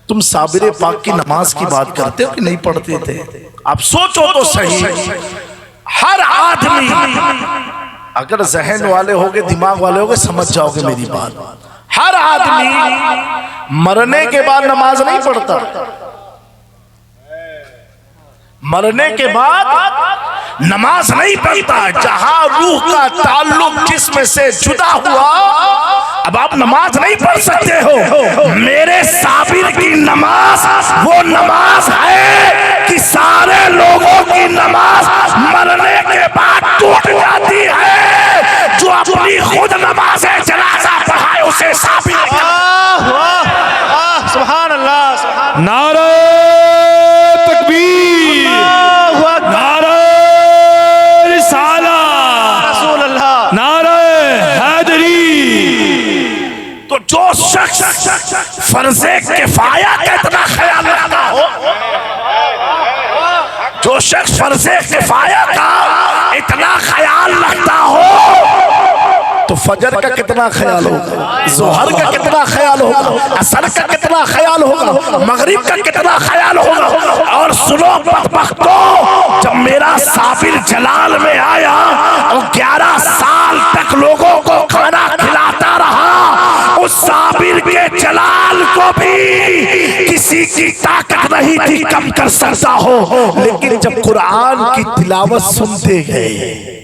तुम साबिर पाक की नमाज की बात करते हो कि नहीं पढ़ते थे? आप सोचो तो सही, हर आदमी, अगर जहन वाले होगे, दिमाग वाले होगे, समझ जाओगे मेरी बात। हर आदमी मरने के बाद नमाज नहीं पढ़ता। मरने के बाद नमाज नहीं पढ़ता। जहां रूह का ताल्लुक जिस्म से जुदा हुआ, अब आप नमाज नहीं पढ़ सकते हो। मेरे साबिर की नमाज वो नमाज है कि सारे लोगों की नमाज मरने के बाद टूट जाती है। जो अपनी खुद नमाज जनाजा पढ़ाए उसे साबिर। सुभान अल्लाह। नारे तकबीर, नारे रिसालत, रसूल अल्लाह, नारे हैदरी। तो जो शख्स फर्ज़े किफ़ाया का इतना ख्याल रखता हो, जो शख्स फर्ज़े किफ़ाया का इतना ख्याल रखता हो, तो फजर का कितना ख्याल होगा, ज़ोहर का कितना ख्याल होगा, असर का कितना ख्याल होगा, मगरिब का कितना ख्याल होगा। और सुनो बदबख्तों, जब मेरा साबिर जलाल में आया और 11 साल तक लोगों को खाना खिलाता रहा, उस साबिर के जलाल को भी किसी की ताकत नहीं थी कम कर सकता हो। लेकिन जब कुरान की तिलावत सुनते गए,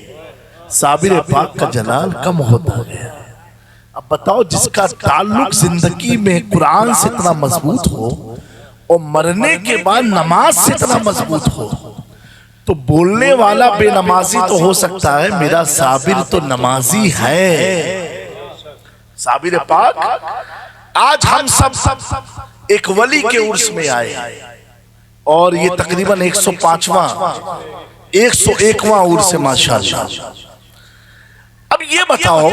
साबिर पाक का जलाल कम होता गया। अब बताओ, जिसका ताल्लुक जिंदगी में कुरान से इतना मजबूत हो और मरने के बाद नमाज से इतना मजबूत हो, तो बोलने वाला बेनमाजी तो हो सकता है, मेरा साबिर तो नमाजी है। साबिर पाक, आज हम सब एक वली के उर्स में आए और ये तकरीबन 105वां 101वां उर्स है माशाअल्लाह। अब ये बताओ,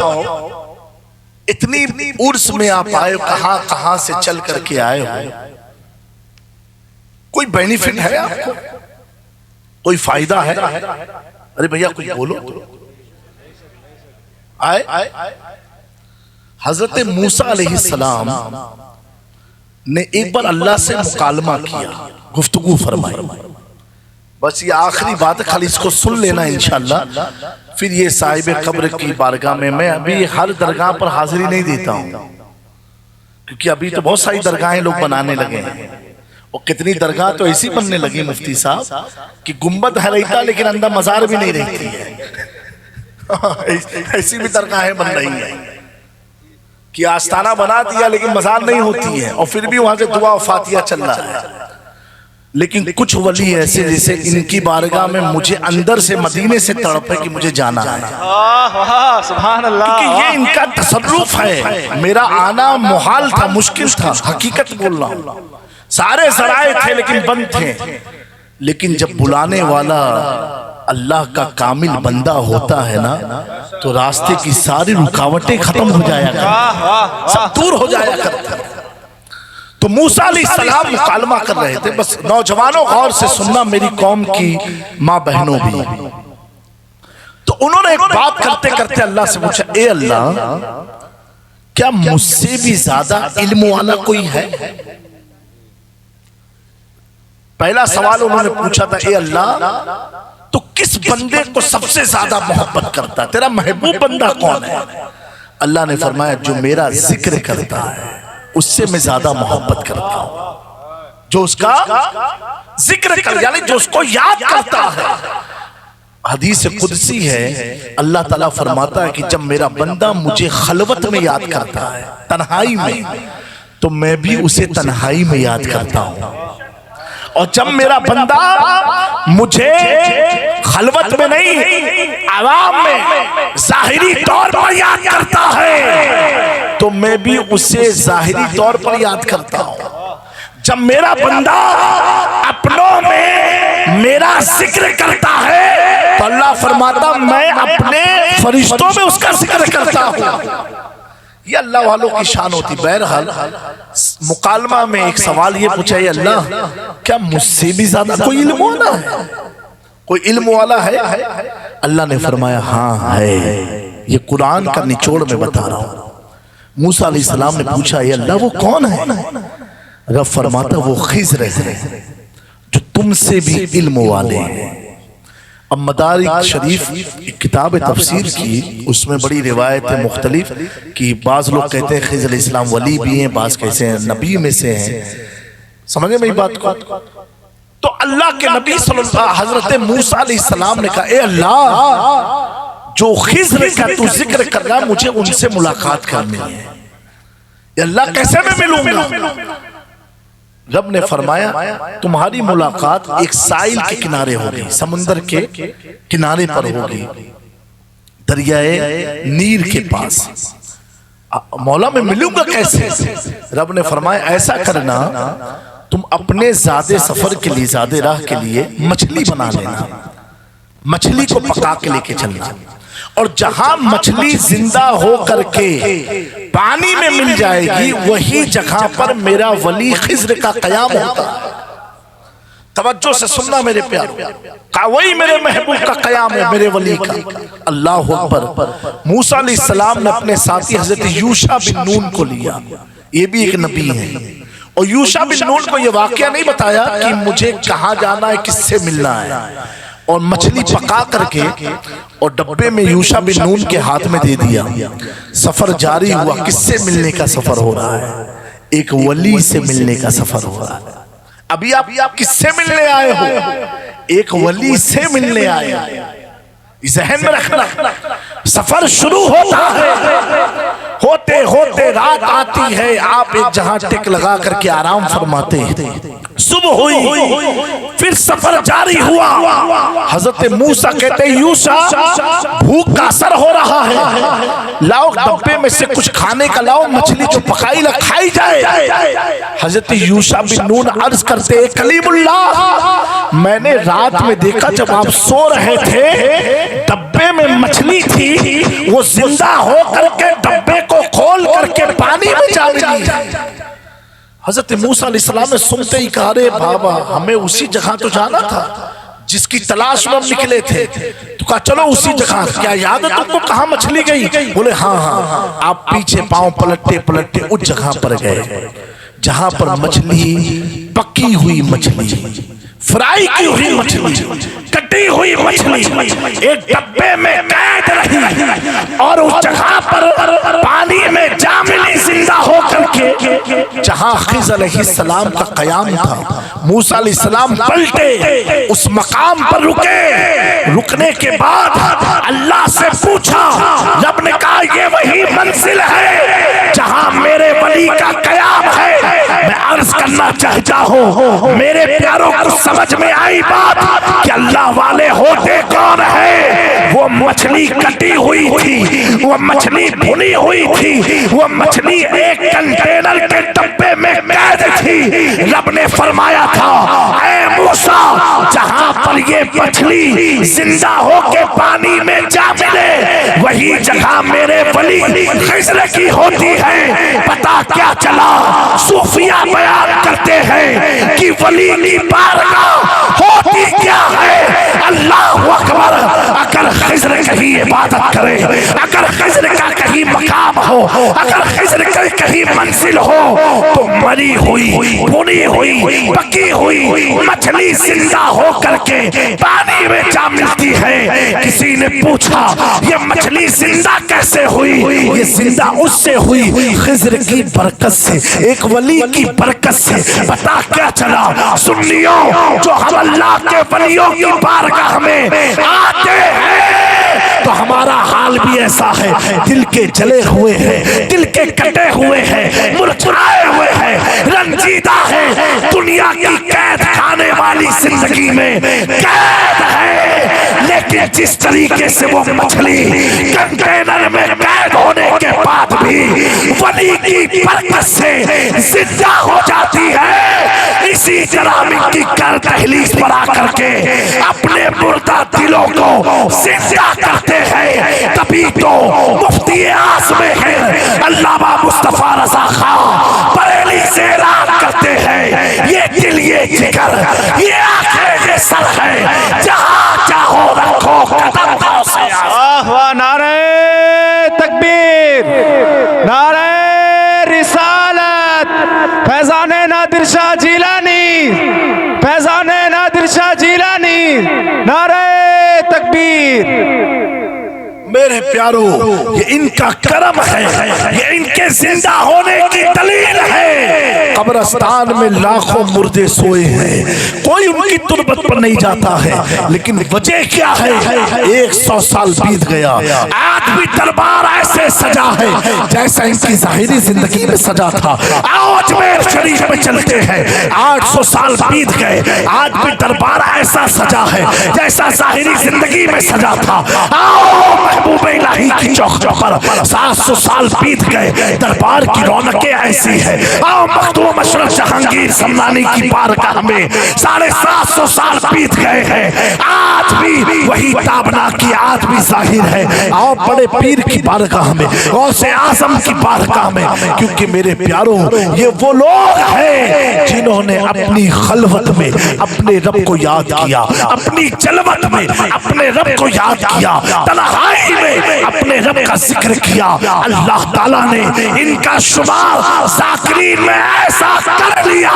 इतनी उर्स में आप आए हो, कहां कहां से चल करके आए हो? कोई बेनिफिट है आपको? कोई फायदा है? अरे भैया कुछ बोलो। आए हजरत मूसा अलैहिस्सलाम ने एक बार अल्लाह से मुकालमा किया, गुफ्तगू फरमाई। बस ये आखिरी बात है, खाली इसको सुन लेना इंशाअल्लाह। फिर ये साहिब कब्र की बारगाह में, मैं अभी हर दरगाह पर हाजिरी नहीं देता हूँ, क्योंकि अभी तो बहुत सारी दरगाहें लोग बनाने लगे हैं, और कितनी दरगाह तो ऐसी बनने लगी मुफ्ती साहब कि गुम्बद है रहता लेकिन अंदर मजार भी नहीं रहती है। ऐसी भी दरगाहें बन रही हैं कि आस्थाना बना दिया लेकिन मजार नहीं होती है, और फिर भी वहां से दुआ फातिहा चल रहा है। लेकिन कुछ वली ऐसे, जैसे इनकी बारगाह में मुझे अंदर से मदीने से तड़प है कि मुझे जाना है। सुभान अल्लाह। क्योंकि ये इनका तसर्रुफ है। मेरा आना मुहाल था, मुश्किल था, हकीकत बोल रहा हूं। सारे जराए थे लेकिन बंद थे। लेकिन जब बुलाने वाला अल्लाह का कामिल बंदा होता है ना, तो रास्ते की सारी रुकावटें खत्म हो जाया करती, सब दूर हो जाया करता। तो मूसा अलैहिस्सलाम मुकालमा कर रहे थे। बस नौजवानों गौर से सुनना, मेरी कौम की माँ बहनों भी। तो उन्होंने एक बात करते करते अल्लाह से पूछा, ए अल्लाह, क्या मुझसे भी ज्यादा इल्म वाला कोई है? पहला सवाल उन्होंने पूछा था, ए अल्लाह, तो किस बंदे को सबसे ज्यादा मोहब्बत करता है? तेरा महबूब बंदा कौन है? अल्लाह ने फरमाया, जो मेरा जिक्र करता है उससे मैं ज्यादा मोहब्बत करता हूं। जो उसका जिक्र कर, यानी जो उसको याद करता है। हदीस कुदसी है, अल्लाह ताला फरमाता है कि जब मेरा बंदा मुझे खलवत में याद करता है, तन्हाई में, तो मैं भी उसे तन्हाई में याद करता हूं। और जब मेरा बंदा मुझे खलवत में नहीं, आवाम में जाहिरी तौर पर याद करता है, तो मैं भी उसे जाहिरी तौर पर याद करता हूं। जब मेरा बंदा अपनों में मेरा जिक्र करता है, तो अल्लाह फरमाता मैं अपने फरिश्तों में उसका जिक्र करता हूं। ये अल्लाह वालों की शान होती। बहरहाल मुकालमा में एक सवाल ये पूछा, ये अल्लाह, क्या मुझसे भी ज्यादा कोई इल्म वाला है? कोई इल्म वाला है? अल्लाह ने फरमाया, हाँ है। ये कुरान का निचोड़ में बता रहा हूं। मूसा अलैहिस्सलाम ने पूछा, ये अल्लाह वो कौन है? रब फरमाता वो खिज़र है जो तुमसे भी इल्म वाले हैं। अब मदारिक शरीफ एक किताब तफसीर की, उसमें बड़ी रिवायतें मुख्तलिफ कि बाज़ लोग कहते हैं खिज़र इस्लाम वली भी हैं, बाज़ कहते हैं नबी में से हैं। समझे मेरी बात को? तो अल्लाह के नबी सल्लल्लाहु हज़रत मूसा अलैहिस्सलाम ने कहा, ए अल्लाह जो खिज़र का तू जिक्र कर रहा है मुझे उनसे मुलाकात करनी है। अल्लाह कैसे मैं मिलूंगा? रब ने फरमाया तुम्हारी मुलाकात एक साइल के किनारे होगी, समुंदर के किनारे पर होगी, दरियाए नीर के पास। मौला मैं मिलूंगा कैसे? रब ने फरमाया ऐसा करना, तुम अपने ज़्यादा सफर के लिए, ज़्यादा राह के लिए मछली बना लेना, मछली को पका के लेके चलना, और जहां मछली जिंदा हो करके पानी में मिल जाएगी वही जगह पर मेरा वली खिज़र का क़याम होता है। तवज्जो से सुनना मेरे प्यारो, का वही मेरे महबूब का क़याम है, मेरे वली का। अल्लाह अकबर। मूसा अलैहिस्सलाम ने अपने साथी हजरत यूशा बिन नून को लिया, ये भी एक नबी है, और यूशा बिन नून को ये वाकया नहीं बताया कि मुझे कहाँ जाना है, किससे मिलना है, और मछली पका करके और डब्बे में यूशा बिन नून के हाथ में दे दिया। सफर जारी हुआ। किससे मिलने का सफर हो रहा है? एक वली से मिलने का सफर हो रहा है। अभी आप किससे मिलने आए हो? एक वली से मिलने आए हो। ज़हन में रखना, सफर शुरू होता है, होते होते रात आती है, आप एक जहां टिक लगा करके आराम फरमाते हैं। सुबह हुई, फिर सफर जारी हुआ। हजरत मूसा कहते यूशा भूख का असर हो रहा है, लाओ डब्बे में से कुछ खाने का लाओ, मछली जो पकाई ला खाई जाए। हजरत यूशा बिन नून अर्ज करते कलीमुल्लाह, मैंने रात में देखा जब आप सो रहे थे डब्बे में मछली थी, वो जिंदा हो करके डब्बे को खोल करके पानी में जा मिली। हजरत मूसा अलैहिस्सलाम ने सुनते ही कहा, अरे बाबा हमें उसी जगह तो जाना था जिसकी तलाश में हम निकले थे। तो कहा चलो उसी जगह। क्या याद है तुमको कहाँ मछली गई? बोले हाँ हाँ। आप पीछे पांव पलटते पलटते उस जगह पर गए जहां पर मछली, पकी हुई मछली, फ्राई की हुई मछली, कटी हुई मछली एक डब्बे में कैद रही, और उस जगह पर पानी में जा मिली जिंदा हो करके जहां खिज़र अलैहिस्सलाम का क़याम था। मूसा अलैहिस्सलाम पलटे, उस मकाम पर रुके। रुकने के बाद अल्लाह से पूछा, रब ने कहा ये वही मंजिल है जहां मेरे वली का क़याम है। मैं अर्ज करना चाहता हूँ मेरे प्यारों को समझ में आई बात कि अल्लाह वाले होते कौन है? वो मछली कटी हुई थी, वो मछली भुनी हुई थी, वो मछली एक कंटेनर के डब्बे में कैद थी। रब ने फरमाया था, ऐ मूसा जहां पर ये मछली जिंदा होके पानी में जा मिले वही जगह मेरे वली खिज़र की होती है। पता क्या चला? सूफिया बयान करते हैं कि वली की बारगाह होती क्या है? अल्लाह अकबर। अगर खिज़र कहीं इबादत करे, अगर खिज़र का कहीं मकाम हो, अगर खिज़र का कहीं मंजिल हो, तो मरी हुई, भुनी हुई, पकी हुई मछली जिंदा हो करके पानी में जा मिलती है। किसी ने पूछा ये मछली जिंदा कैसे हुई? ये जिंदा उससे हुई खिज़र की बरकत से, एक वली की बरकत से। पता क्या चला? सुन्नियों, जो हम अल्लाह के वलियों की बारगाह में आते हैं तो हमारा हाल भी ऐसा है, दिल के जले हुए हैं, दिल के कटे हुए हैं, मुरझाए हुए हैं, रंजीदा है, दुनिया की कैद खाने वाली जिंदगी में कैद है। लेकिन जिस तरीके से वो मछली कंटेनर में कैद होने के बाद भी वली की बरकत से जिंदा हो जाती है, इसी तरह मिट्टी कर दहलीज पर आकर के अपने मुर्दा दिलों को जिंदा करते हैं। तभी तो मुफ्ती आज़म है अल्लामा मुस्तफा रज़ा खां बरेली से ऐलान करते हैं, ये दिल ये जिगर ये आंखें ये सर है, जहां चाहो रखो कदम से। वाह, नारे तकबीर, नारे रिसालत, फैज़ाने नादिर नादिर शाह जीलानी, फैजान नादिर शाह जीलानी, नारे तकबीर। मेरे प्यारो, ये इनका करम है, ये इनके जिंदा होने की दलील है। कब्रिस्तान में लाखों मुर्दे सोए हैं, कोई उनकी तुरबत पर नहीं जाता है, लेकिन वजह क्या है? 100 साल बीत गया, आज भी दरबार ऐसे सजा है जैसा इनकी जाहिरी जिंदगी में सजा था। आओ अजमेर शरीफ में चलते हैं, 800 साल बीत गए, आज भी दरबार ऐसा सजा है जैसा जाहिरी जिंदगी में सजा था। आओ महबूब इलाही की चौखट पर 700 साल बीत गए, दरबार की रौनकें ऐसी है। आओ मखदूम अशरफ जहांगीर समनानी की बारगाह में 750 साल बीत गए हैं, आज भी वही ताबना की आज भी जाहिर है। आओ बड़े पीर की बारगाह में, गौसे आजम की बारगाह में, क्योंकि मेरे प्यारों ये वो लोग हैं जिन्होंने अपनी खलवत में अपने रब को याद किया, अपनी जलवत में अपने रब को याद किया, तन्हाई में अपने रब का जिक्र किया। अल्लाह ताला ने इनका शुमार ज़ाकिरीन में ऐसा कर लिया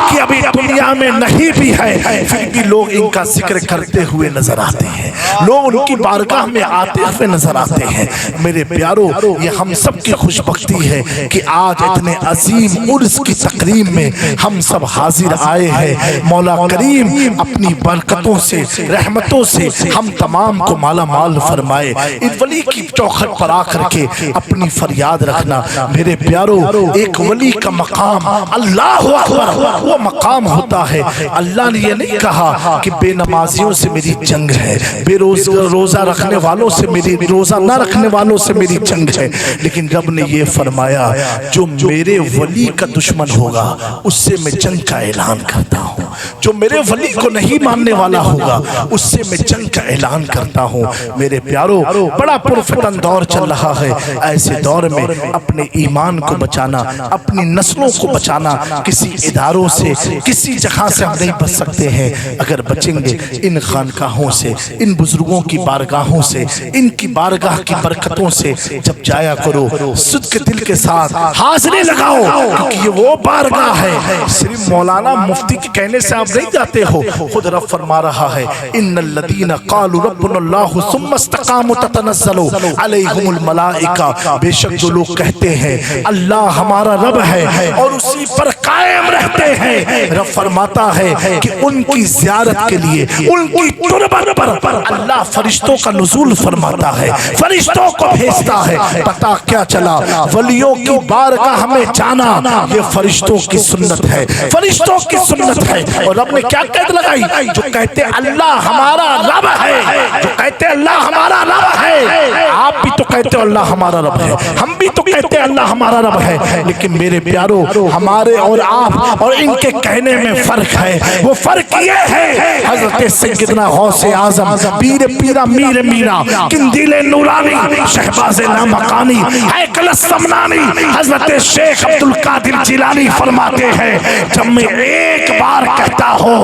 कि अभी दुनिया में नहीं भी है, फिर भी लोग इनका जिक्र करते हुए नजर आते हैं, लोग उनकी बारगाह में आते हुए नजर आते हैं। मेरे प्यारो, ये हम सब की खुशबख्ती है कि आज इतने अजीम उर्स की तकरीम में हम सब हाजिर आए हैं। मौला करीम अपनी बरकतों से, रहमतों से हम तमाम को माला माल फरमाए। इस वली की चौखट पर आकर के अपनी फरियाद रखना। मेरे प्यारो, एक वली का मकाम अल्लाह अकबर वो मकाम होता है। अल्लाह ने ये नहीं कहा कि बेनमाजियों से मेरी जंग है, रोजा रखने वालों से मेरी, रोजा ना रखने वालों से मेरी जंग है, लेकिन रब ने ये फरमाया जो मेरे वली का दुश्मन होगा उससे मैं जंग का ऐलान करता हूँ, जो मेरे वली को नहीं मानने वाला होगा उससे मैं जंग का ऐलान करता हूँ। मेरे प्यारो, बड़ा पुरफतन दौर चल रहा है, ऐसे दौर में अपने ईमान को बचाना, अपनी नस्लों को बचाना, किसी इदारों से, किसी जगह से हम नहीं बच सकते हैं। अगर बचेंगे इन खानकाहों से, इन बुजुर्गों की बारगाहों से, इनकी बारगाह की बरकतों से जब जाया करो, सुध दिल के साथ हाजिरी लगाओ, क्योंकि ये वो बारगाह है। सिर्फ मौलाना मुफ्ती के कहने से आप नहीं जाते हो, खुद रब फरमा रहा है, इन्नल्लज़ीना क़ालू रब्बुनल्लाहु सुम्मा इस्तक़ामू ततनज़्ज़लु अलैहिमुल मलाइका, बेशक जो लोग कहते हैं अल्लाह हमारा रब है और उसी पर कायम रहते हैं, रब फरमाता है कि उनकी ज़ियारत के लिए, उनकी तुरबत पर अल्लाह फरिश्तों का नुज़ूल फरमाता है, फरिश्तों को भेजता है। पता क्या चला? वलियों की बारगाह में जाना ये फरिश्तों की सुन्नत है, फरिश्तों की सुन्नत है। और रब ने क्या कैद लगाई? जो कहते अल्लाह हमारा रब है, जो कहते अल्लाह हमारा रब है, आप भी तो कहते हो अल्लाह हमारा रब है, हम भी तो कहते हैं अल्लाह हमारा रब है, लेकिन मेरे प्यारो, हमारे और आप और इनके कहने में फर्क है। वो फर्क ये है, हजरत सैयदना गौसे आजम पीर पीरा मीर मीरा किंदीले नूरानी शहबाज़े लामकानी हैकल समनानी हजरत शेख अब्दुल कादिर जिलानी फरमाते हैं, जब मैं एक बार कहता हूँ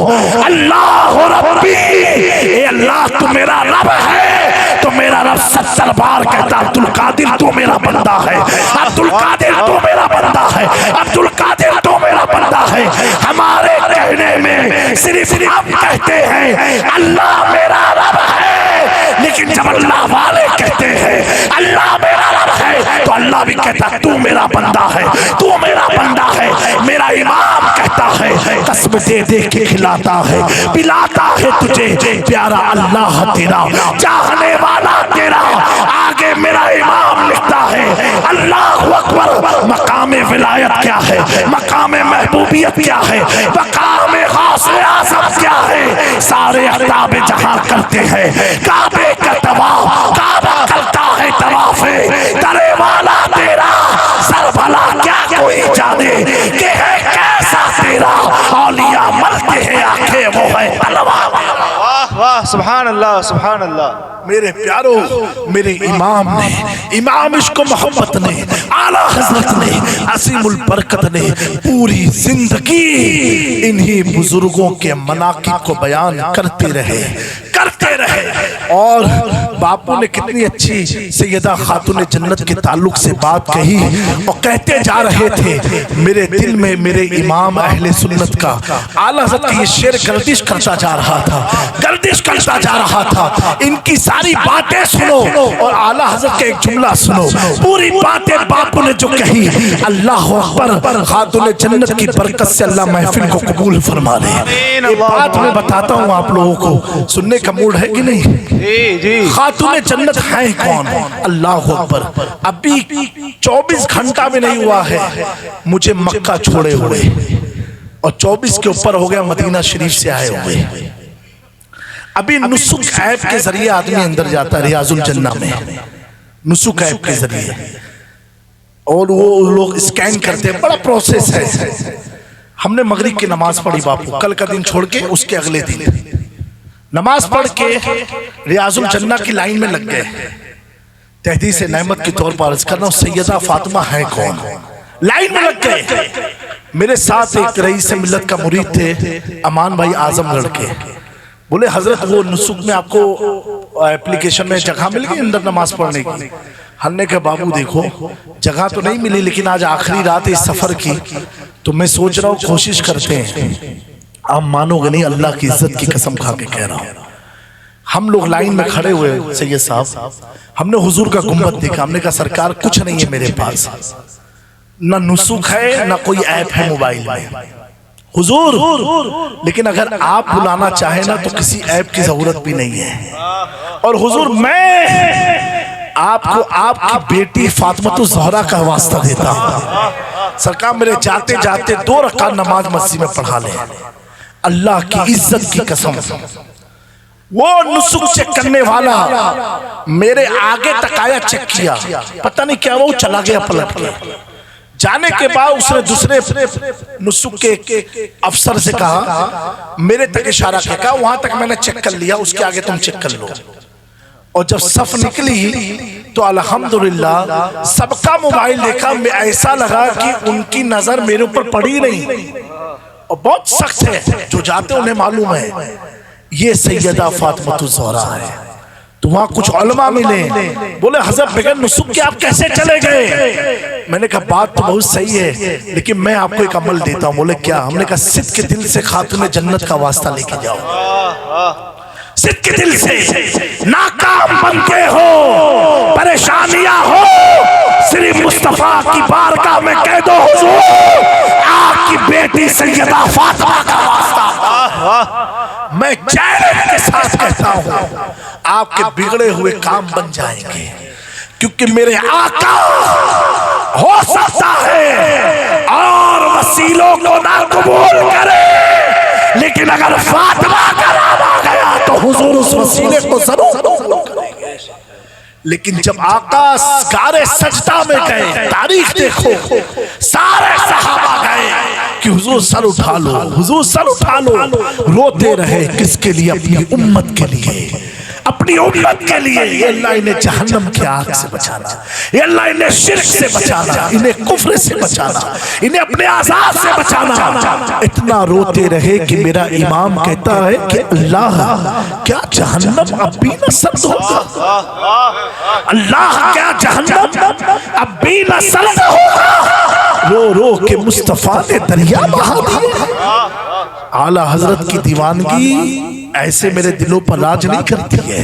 अल्लाह रब्बी, ए अल्लाह तू मेरा रब है, तो मेरा रब 70 बार कहता अब्दुल कादिर तू मेरा बंदा है, अब्दुल कादिर तू मेरा बंदा है, अब्दुल कादिर तू मेरा बंदा है। हमारे कहने में सिर्फ आप कहते हैं अल्लाह मेरा रब है, लेकिन जब अल्लाह वाले कहते हैं अल्लाह मेरा रब है, तो अल्लाह भी कहता तू मेरा बंदा है, तू मेरा बंदा है। मेरा इमाम कहता है कसम दे दे के खिलाता है, पिलाता है तुझे प्यारा अल्लाह तेरा, चाहने वाला तेरा। आगे मेरा इमाम लिखता है अल्लाह अकबर, मकाम विलायत क्या है, मकाम महबूबियत क्या है, मकाम गौसे आज़म क्या है, सारे अताब जहां करते हैं काबे का तवाफ, काबा करता है तवाफे तरे वाला तेरा, सर भला क्या कोई जाने कि है कैसा तेरा, औलिया मलते हैं आंखें वो है अलवा। वाह वाह, सुभान अल्लाह, सुभान अल्लाह। मेरे प्यारो, मेरे इमाम ने, इमाम इश्क मोहब्बत ने, आला हजरत ने, असीमुल बरकत ने पूरी जिंदगी इन्हीं बुजुर्गों के मनाकिब को बयान करते करते रहे। और बापू ने कितनी अच्छी सैयदा खातून जन्नत के ताल्लुक से बात कही और कहते जा रहे थे, मेरे दिल में मेरे इमाम अहले सुन्नत का आला हज़रत का ये शेर गर्दिश करता जा रहा था, गर्दिश करता जा रहा था। इनकी सारी बातें सुनो और आला हज़रत का एक जुमला सुनो। पूरी बातें बापू ने जो कही, अल्लाह अकबर, खातून जन्नत की बरकत से अल्लाह महफिल को कबूल फरमा ले। ये बात मैं बताता हूँ आप लोगों को, सुनने का मूड है कि नहीं? जी जी। खातून जन्नत है कौन? अल्लाह अकबर। अभी 24 घंटा भी नहीं हुआ है मुझे मक्का छोड़े हुए, और 24 के ऊपर हो गया मदीना शरीफ से आए हुए। अभी नुसुक ऐप के जरिए आदमी अंदर जाता है रियाजुल जन्ना में, नुसुक ऐप के जरिए, और वो लोग स्कैन करते हैं, बड़ा प्रोसेस है। हमने मगरिब की नमाज पढ़ी बापू, कल का दिन छोड़ के उसके अगले दिन नमाज पढ़ के रियाजुल जन्ना की लाइन में लग गए। तहदीस नेमत के तौर पर अर्ज करना, सैयदा फातिमा है कौन? लाइन में लग गए। मेरे साथ एक रईस मिल्लत का मुरीद थे, अमान भाई आजमगढ़ के। बोले हजरत वो नुसुक में आपको एप्लीकेशन में जगह मिल गई अंदर नमाज पढ़ने की? हमने कहा बाबू देखो जगह तो नहीं मिली, लेकिन आज आखिरी रात है इस सफर की, तो मैं सोच रहा हूँ कोशिश करते हैं। आप मानोगे नहीं, अल्लाह की इज्जत की कसम खा के कह रहा हूँ, हम लोग लाइन में खड़े हुए सैयद साहब, हमने हुजूर का गुंबद देखा। हमने कहा सरकार कुछ नहीं है मेरे पास, ना नुसुक है ना कोई ऐप है मोबाइल में हुजूर, लेकिन अगर आप बुलाना चाहे ना तो किसी ऐप की जरूरत भी नहीं है। और हुजूर मैं आपको आपकी बेटी फातिमा ज़हरा का वास्ता देता हूँ, सरकार मेरे जाते जाते 2 रकात नमाज मस्जिद में पढ़ा ले। अल्लाह की इज्जत की कसम, वो नुसुक चेक करने वाला मेरे आगे तक आया, चेक किया, पता नहीं क्या वो चला गया पलट के। जाने के बाद उसने दूसरे नुसुक के अफसर से कहा, मेरे तक इशारा किया, कहा वहां तक मैंने चेक कर लिया, उसके आगे तुम चेक कर लो। और जब सफ निकली तो अल्हम्दुलिल्लाह सबका मोबाइल देखा, मैं ऐसा लगा कि उनकी नजर मेरे ऊपर पड़ी नहीं, और बहुत सख्त है, जो जाते उन्हें मालूम है ये सैयदा फातिमा ज़हरा है। तो वहां कुछ उलमा मिले, बोले हज़रत बगैर नुसुक के आप कैसे चले गए? मैंने कहा बात तो बहुत सही है, लेकिन मैं आपको एक अमल देता हूं। बोले क्या? हमने कहा सिद्ध के दिल से खातून जन्नत का वास्ता लेके जाओ, सिद्ध के दिल से। नाकाम बनते हो, परेशानियां हो, सिर्फ मुस्तफा की बारगाह में कह दो हुजूर आपकी बेटी सैयदा फातिमा का वास्ता। मैं चैलेंज के साथ कहता हूं आपके बिगड़े हुए काम बन जाएंगे, क्योंकि मेरे आका हो सकता है और वसीलों को ना कबूल करे, लेकिन अगर फातिमा का नाम आ गया तो हुजूर उस वसीले को जरूर कबूल करेंगे। लेकिन जब आका गारे सजदा में गए, तारीख देखो, सारे सहाबा गए कि हुजूर सर उठा लो, हुजूर सर उठा लो, रोते रहे। किसके लिए? अपनी उम्मत के लिए, अपनी उम्मत के लिए। ये अल्लाह इन्हें जहन्नम की आग से बचाना, ये अल्लाह इन्हें शिर्क से बचाना, इन्हें कुफ्र से बचाना, इन्हें अपने आजाद से बचाना। इतना रोते रहे कि मेरा इमाम कहता है कि अल्लाह क्या जहन्नम अब भी न सर्द होगा? अल्लाह क्या जहन्नम अब भी न सर्द होगा? रो रो के मुस्तफा ने दरिया बहा दिया। आला हजरत की दीवानगी ऐसे मेरे दिलों पर राज नहीं करती है,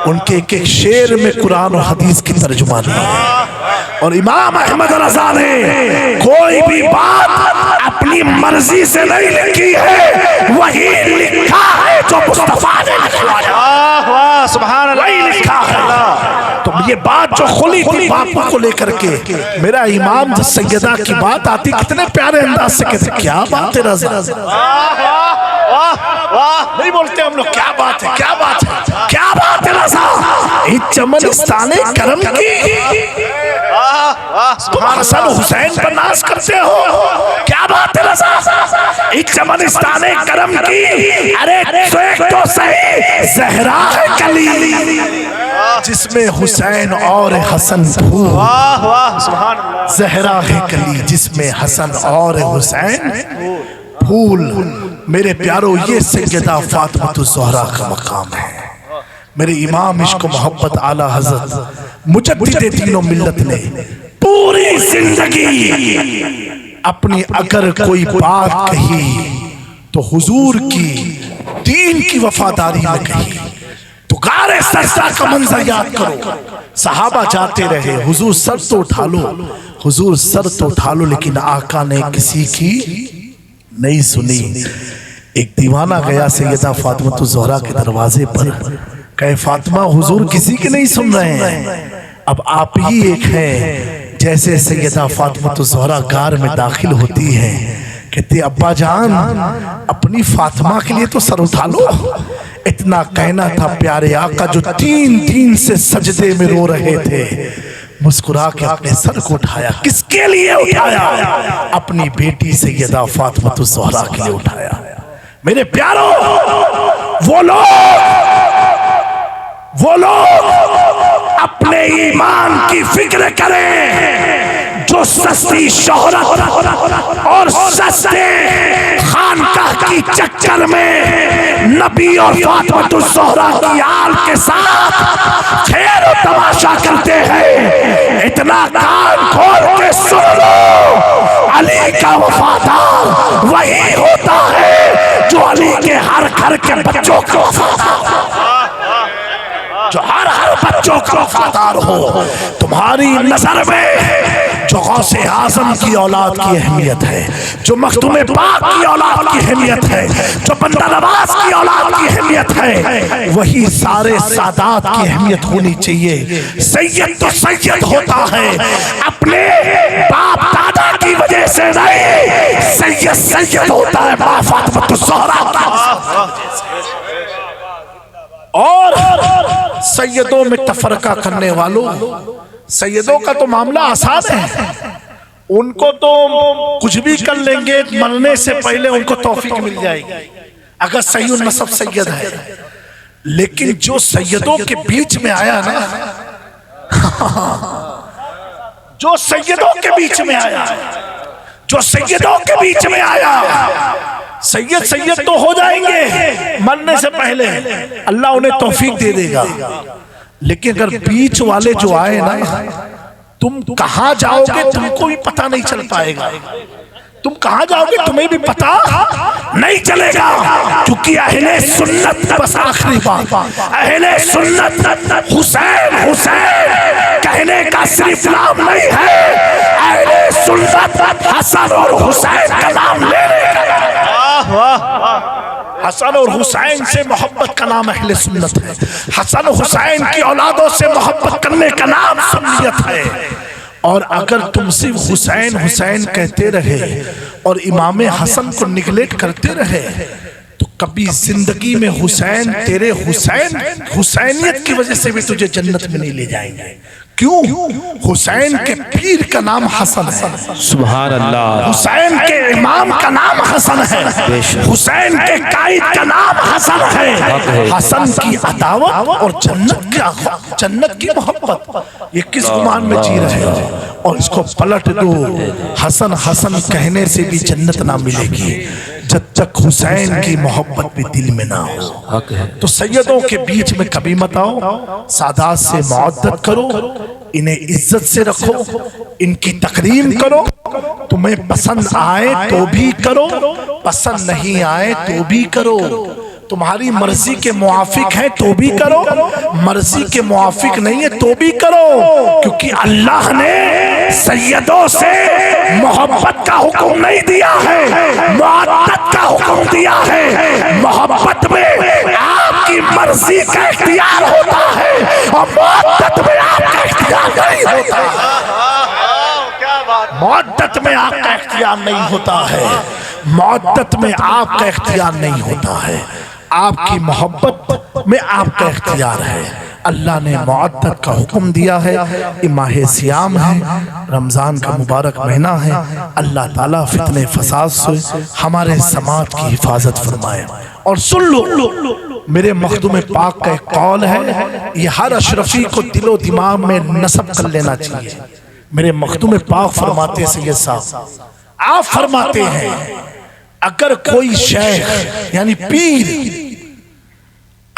उनके एक एक शेर में कुरान और हदीस की तर्जुमानी है। और इमाम अहमद रजा ने कोई भी बात अपनी मर्जी से नहीं लिखी है, वही लिखा है जो मुस्तफा ने लिखवाया। वाह सुभान अल्लाह, वही लिखा है। तो ये बात जो खुली थी बापू को लेकर के, मेरा इमाम सैयदा की बात आती कितने प्यारे अंदाज से कहते, क्या बात है रजा, नहीं बोलते हम लोग, क्या बात है, क्या बात है, क्या बात है रजा, इस चमनिस्ताने करम की तुम हसन हुसैन पर नाज करते हो, क्या बात है रजा, इस चमनिस्ताने करम की, अरे तो सही ज़हरा है कली जिसमें हुसैन और हसन फूल। वाह वाह सुभान अल्लाह। ज़हरा है कली जिसमें हसन और हुसैन फूल। मेरे प्यारो ये सैयदा फातिमा ज़हरा का मकाम है। मेरे इमाम इश्क मोहब्बत आला हजरत मुजद्दिद तीनों मिल्लत ने पूरी जिंदगी अपनी अगर कोई बात कही तो हुजूर की दीन की वफादारी में कही। तो गारे सरसा का मंजर याद करो, सहाबा जाते रहे, हुजूर सर तो उठा लो, हुजूर सर तो उठा लो, लेकिन आका ने किसी की नहीं सुनी। एक दीवाना गया सैयदा फातिमा ज़हरा के दरवाजे पर, कहे फातिमा हुजूर किसी की नहीं सुन रहे हैं, अब आप ही एक हैं। जैसे सैयदा फातिमा ज़हरा गार में दाखिल होती है, कहते अब्बा जान अपनी फातिमा के लिए तो सर उठा लो। इतना कहना था प्यारे आका जो 3 दिन से सजदे में रो रहे थे, मुस्कुरा के अपने सर को उठाया। किसके लिए उठाया? अपनी बेटी सैयदा फातिमा ज़हरा के लिए उठाया। मेरे प्यारो, वो लोग अपने ईमान की फिक्र करें जो सस्ती शोहरत और सस्ते खानकाह की चक्कर में नबी और फातिमा ज़हरा की आल के साथ खेल और तमाशा करते हैं। इतना कान खोल के सुन लो, अली का वफादार वही होता है जो अली के हर घर के बच्चों का वफादार, जो हर बच्चों का वफादार हो। तुम्हारी नजर में जो गौसे आजम की औलाद की अहमियत है, जो मखदूम पाक की औलाद की अहमियत है, जो बंदा नवाज की औलाद की अहमियत है, वही सारे सादात की अहमियत होनी चाहिए। सैयद तो सैयद होता है अपने बाप दादा की वजह से नहीं, सैयद सैयद होता है मां फातिमा ज़हरा। और सैयदों में तफरका करने वालों, सैयदों का तो मामला आसान है, उनको तो कुछ भी कर लेंगे, मरने से पहले उनको तौफीक मिल जाएगी अगर सैयद नसब सैयद है। लेकिन जो सैयदों के बीच में आया ना, जो सैयदों के बीच में आया, जो सैयदों के बीच में आया, सैयद सैयद तो हो जाएंगे मरने से पहले, अल्लाह उन्हें तौफीक दे देगा। लेकिन अगर बीच वाले जो आए ना, तुम कहां जाओगे तुमको भी पता नहीं चल पाएगा, तुम कहां जाओगे तुम्हें भी पता नहीं चलेगा। क्योंकि अहले सुन्नत, बस आखिरी बात, अहले सुन्नत हुसैन हुसैन कहने का सिर्फ नाम नहीं है, अहले सुन्नत हसन और हुसैन का नाम लेने का, हसन और हुसैन से मोहब्बत का नाम अहले सुन्नत है। हसन हुसैन की औलादों से मोहब्बत करने का नाम सुन्नियत है। और अगर तुम सिर्फ हुसैन हुसैन कहते रहे और इमाम हसन को निगलेक्ट करते रहे तो कभी जिंदगी में हुसैन तेरे हुसैनियत की वजह से भी तुझे जन्नत में नहीं ले जाएंगे। क्यों? हुसैन के पीर का नाम हसन है, सुभान अल्लाह। हुसैन के इमाम का नाम हसन है, हुसैन के कायद का नाम हसन है। हसन की अदावत और जन्नत की मोहब्बत, ये किस गुमान में जी रहे हो? और इसको पलट दो, हसन हसन कहने से भी जन्नत ना मिलेगी जब तक हुसैन की मोहब्बत भी दिल में ना हो। तो सैयदों के बीच में कभी मत आओ, सादात से मुअद्दत करो, इन्हें इज्जत से रखो, इनकी तकरीम करो। तुम्हें पसंद आए तो भी करो, पसंद नहीं आए तो भी करो। तुम्हारी मर्जी के मुआफिक है तो भी करो, मर्जी के मुआफिक नहीं है तो भी करो। क्योंकि अल्लाह ने सैयदों से मोहब्बत का हुक्म नहीं दिया है, मुअद्दत का हुक्म दिया है। मोहब्बत में आपकी मर्जी का इख्तियार होता है और मुअद्दत में आपका इख्तियार नहीं होता। मुअद्दत में आपका इख्तियार नहीं होता है, मुअद्दत में आपका इख्तियार नहीं होता है, आपकी मोहब्बत में आपका इख्तियार है। अल्लाह ने मुअद्दत का हुक्म दिया है। ये माह सियाम है, रमज़ान का मुबारक महीना है। अल्लाह ताला फितने फसाद से हमारे समाज की हिफाजत फरमाए। और सुन लो, मेरे मखदूम पाक का एक कौल है, ये हर अशरफी को दिलो दिमाग में नस्ब कर लेना चाहिए। मेरे मखदूम पाक फरमाते सैयद साहब, आप फरमाते हैं अगर कोई शेख यानी पीर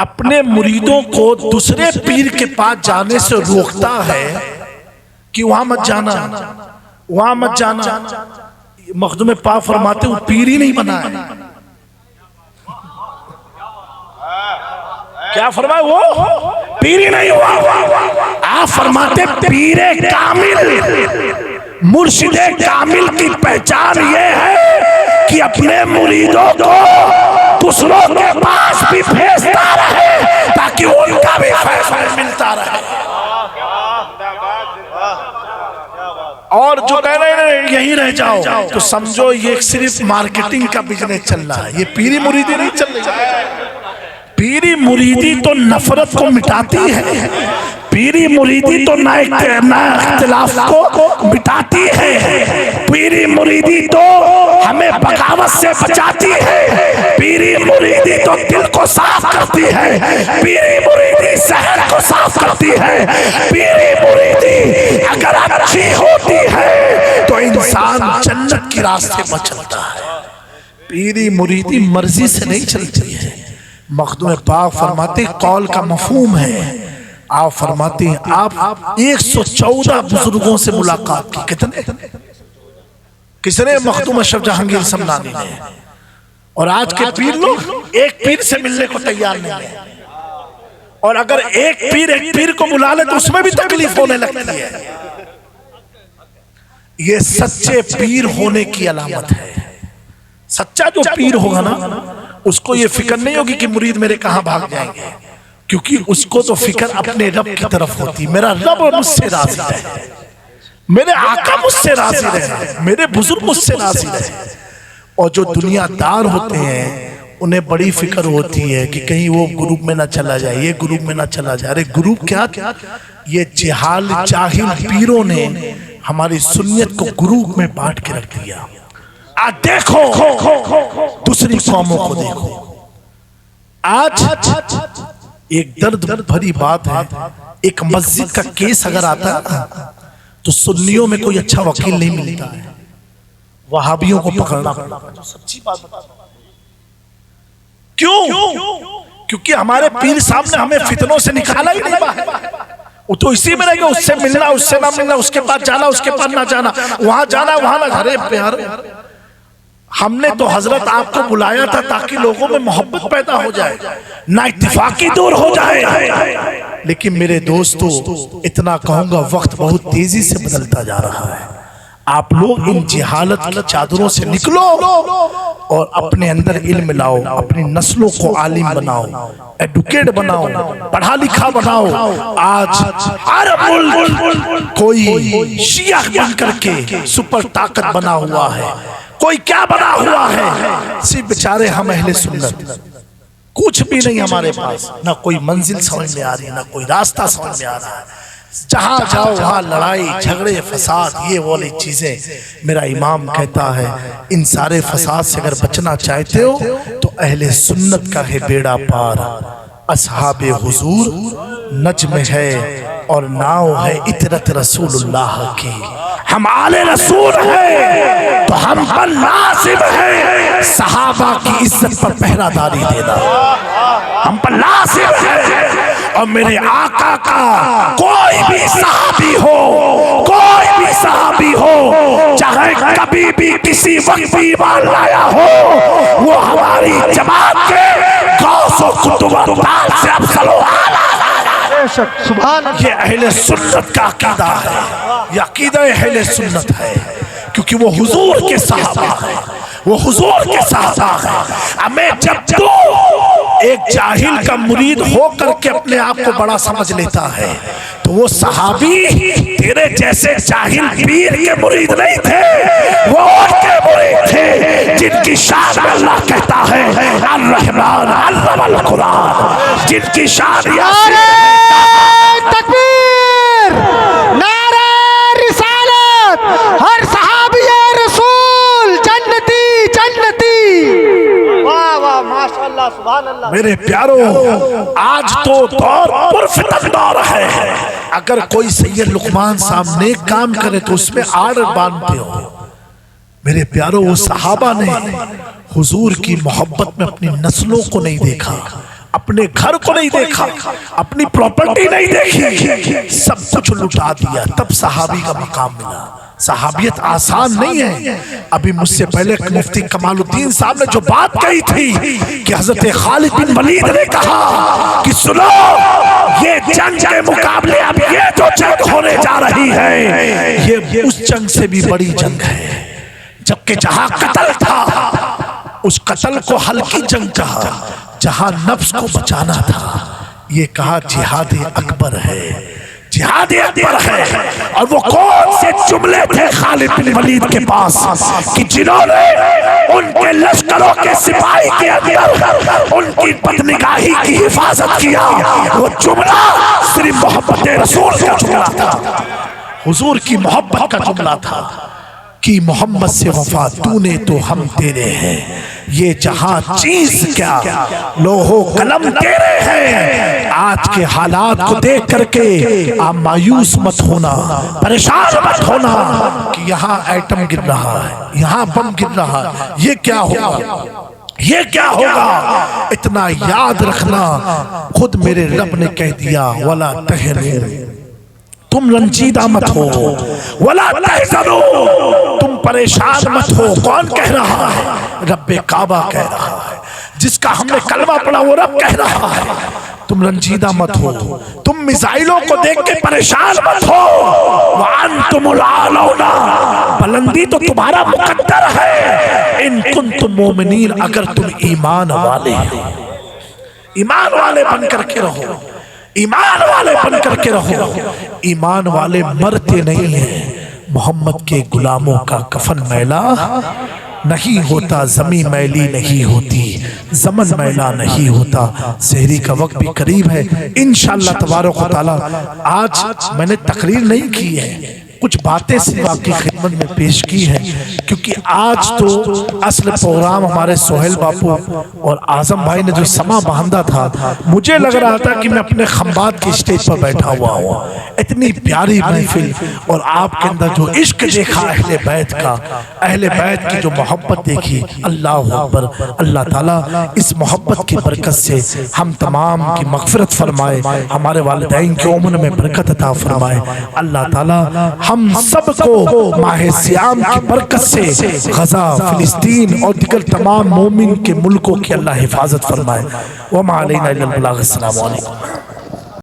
अपने मुरीदों को दूसरे पीर के पास जाने से रोकता है कि वहां मत जाना, वहां मत जाना। मखदूम पाक फरमाते वो पीर ही नहीं बना है। क्या फरमाए? वो पीर ही नहीं हुआ। आप फरमाते पीरे कामिल, मुर्शिदे कामिल की पहचान ये है कि अपने मुरीदों को दूसरों के पास भी भेजता रहे ताकि उनका भी फैसला मिलता रहे। और जो कह रहे हैं यहीं रह जाओ, तो समझो ये सिर्फ मार्केटिंग का बिजनेस चल रहा है, ये पीरी मुरीदी नहीं चल रही है। पीरी मुरीदी तो नफरत को मिटाती है, पीरी मुरीदी तो ना इख्तिलाफ को मिटाती है, पीरी मुरीदी तो हमें बगावत से बचाती है, पीरी मुरीदी तो दिल को साफ करती है, पीरी मुरीदी शहर को साफ करती है, पीरी मुरीदी अगर अच्छी होती है तो इंसान जन्नत के रास्ते पर चलता है। पीरी मुरीदी मर्जी से नहीं चलती है। मखदूम पाक फरमाते कौल का मफहूम है। आप फरमाते हैं आप 114 बुजुर्गों से मुलाकात की। कितने? किसने? मखदूम अशरफ जहांगीर समनानी ने। और आज के पीर लोग एक पीर से मिलने को तैयार नहीं है, और अगर एक पीर को बुला ले तो उसमें भी तकलीफ होने लगती है। ये सच्चे पीर होने की अलामत है। सच्चा जो पीर होगा ना, उसको ये फिक्र नहीं होगी कि मुरीद मेरे कहां भाग जाएंगे, क्योंकि उसको तो फिक्र अपने रब की तरफ होती। मेरा रब मुझसे राजी रहे, मेरे आका मुझसे राजी रहे, मेरे बुजुर्ग मुझसे राजी रहे। और जो दुनियादार होते हैं उन्हें बड़ी फिक्र होती है कि कहीं वो ग्रुप में ना चला जाए, ये ग्रुप में ना चला जाए। अरे ग्रुप क्या? ये जिहाल जाहिल पीरों ने हमारी सुन्नियत को ग्रुप में बांट के रख दिया। आज देखो दूसरी कौमों को देखो। आज एक दर्द भरी बात है, एक मस्जिद का केस अगर आता है तो सुन्नियों में कोई अच्छा वकील नहीं मिलता है, वहाबियों को पकड़ना पड़ता। सच्ची बात क्यों? क्योंकि हमारे पीर साहब ने हमें फितनों से निकाला ही नहीं। वो तो इसी में रहेगा, उससे मिलना, उससे ना मिलना, उसके पास जाना, उसके पास ना जाना, वहां जाना, वहां ना। अरे प्यार, हमने तो हजरत आपको बुलाया था ताकि लोगों में मोहब्बत पैदा हो जाए, ना इत्तेफाकी दूर हो जाए। लेकिन मेरे दोस्तों, इतना कहूंगा, वक्त बहुत तेजी से बदलता जा रहा है। आप लोग इन जिहालत की चादरों से निकलो और अपने अंदर इल्म लाओ, अपनी नस्लों को आलिम बनाओ, एडुकेट बनाओ, पढ़ा लिखा बनाओ। आज हर मुल्क कोई शिया बन करके सुपर ताकत बना हुआ है, कोई क्या बना हुआ है। सिर्फ बेचारे हम अहले सुन्नत, कुछ भी नहीं हमारे पास, ना कोई मंजिल समझ में आ रही, ना कोई रास्ता समझ में आ रहा है। जहां जाओ वहां लड़ाई झगड़े फसाद, ये वाली चीजें। मेरा इमाम कहता है इन सारे फसाद से अगर बचना चाहते हो तो अहले सुन्नत का है बेड़ा पार। असहाबे हुजूर नज्म है और नाव है इतरत रसूलुल्लाह की। हम आले रसूल हैं तो हम पर लाजिम है सहाबा की इज्जत पर पहरादारी देना, हम पर लाजिम है। और मेरे आका का कोई भी सहाबी हो, कोई भी सहाबी हो, चाहे कभी भी किसी वक्त भी ईमान लाया हो, वो हमारी जमात के गौस और कुतुब से अफजल आला। ये अहले सुन्नत का अकीदा है, ये अकीदा अहले सुन्नत है, क्योंकि वो हुजूर के सहाबा है, वो हुजूर के सहाबा है। हमें जब तो एक जाहिल का मुरीद हो करके अपने आप को बड़ा समझ लेता है, तो वो सहाबी तेरे जैसे जाहिल पीर के मुरीद नहीं थे, वो उनके मुरीद थे जिनकी शान में अल्लाह कहता है अर-रहमान अल्लमल कुरान, जिनकी शान तकबीर, नारे रिसालत, हर सहाबी रसूल जन्नती जन्नती। वाह वाह माशाअल्लाह सुभान अल्लाह। मेरे प्यारो, आज तो दौर पुरफितन दौर है। अगर कोई सैयद लुकमान साहब नेक काम करे तो उसमें आड़ बांधते हो। मेरे प्यारो, वो सहाबा ने हुजूर की मोहब्बत में अपनी नस्लों को नहीं देखा, अपने घर को नहीं देखा, अपनी प्रॉपर्टी नहीं देखी, सब कुछ लुटा दिया, तब सहाबी का मकाम मिला। सहाबियत आसान नहीं है। अभी मुझसे पहले मुफ्ती कमालुद्दीन साहब ने जो बात कही थी कि हजरत खालिद बिन वलीद ने कहा कि सुनो, ये जंग के मुकाबले अब ये जो जंग होने जा रही है, ये उस जंग से भी बड़ी जंग है। जबकि जहां कत्ल था, उस कत्ल को हल्की जंग कहा, जहां नफ्स को बचाना था, ये कहा जिहाद अकबर है, जिहाद अकबर है। और वो कौन से जुमले थे खालिद बिन वलीद के पास कि जिन्होंने उनके लश्करों के सिपाही के अंदर उनकी बदनिगाही की हिफाजत किया। वो जुमला सिर्फ मोहब्बत रसूल का जुमला था, हुजूर की मोहब्बत का जुमला था कि मोहम्मद से वफा तूने तो हम तेरे हैं, ये जहां चीज क्या लोहो कलम तेरे हैं। आज के हालात को देख करके आप मायूस मत होना, परेशान मत होना कि यहाँ एटम गिर रहा है, यहाँ बम गिर रहा है, ये क्या होगा, ये क्या होगा। इतना याद रखना, खुद मेरे रब ने कह दिया वला तहनु, तुम रंजीदा मत हो, वला तहज़नु, तुम परेशान मत हो। कौन कह रहा है? रब्बे काबा कह रहा है, जिसका हमने कलमा पढ़ा वो रब कह रहा है। तुम रंजीदा मत हो, तुम मिसाइलों को देख के परेशान मत हो। व अंतुमुल आलौना, बुलंदी तो तुम्हारा मुकद्दर है। इन कुंतुम मोमिनीन, अगर तुम ईमान वाले हो, ईमान वाले बन करके रहो, ईमान वाले बन करके रहो। ईमान वाले मरते नहीं हैं। मोहम्मद के गुलामों का कफन मैला नहीं होता, जमी मैली नहीं होती, ज़मन मैला नहीं होता। सहरी का वक्त भी करीब है, इंशाअल्लाह तबारक व तआला। आज मैंने तकरीर नहीं की है, कुछ बातें सिर्फ आपकी खिदमत में पेश की है, क्योंकि आज तो असल प्रोग्राम हमारे सोहेल बापू और आजम भाई ने जो समा बांधा था, मुझे लग रहा था कि मैं अपने खंबात की स्टेज पर बैठा हुआ हूँ। इतनी प्यारी महफिल और आपके अंदर जो इश्क देखा अहले बैत का, अहले बैत की जो मोहब्बत देखी, अल्लाह अकबर। अल्लाह ताला इस मोहब्बत की बरकत से हम तमाम की मग़फ़िरत फरमाए, हमारे वालिदैन की उम्र में बरकत अता फरमाए। अल्लाह ताला हम सबको माह सियाम की बरकत से गजा, फिलिस्तीन और दिगर तमाम मोमिन के मुल्कों की अल्लाह हिफाजत फरमाए। व मा अलैना इल्लल बलाग। अस्सलामु अलैकुम।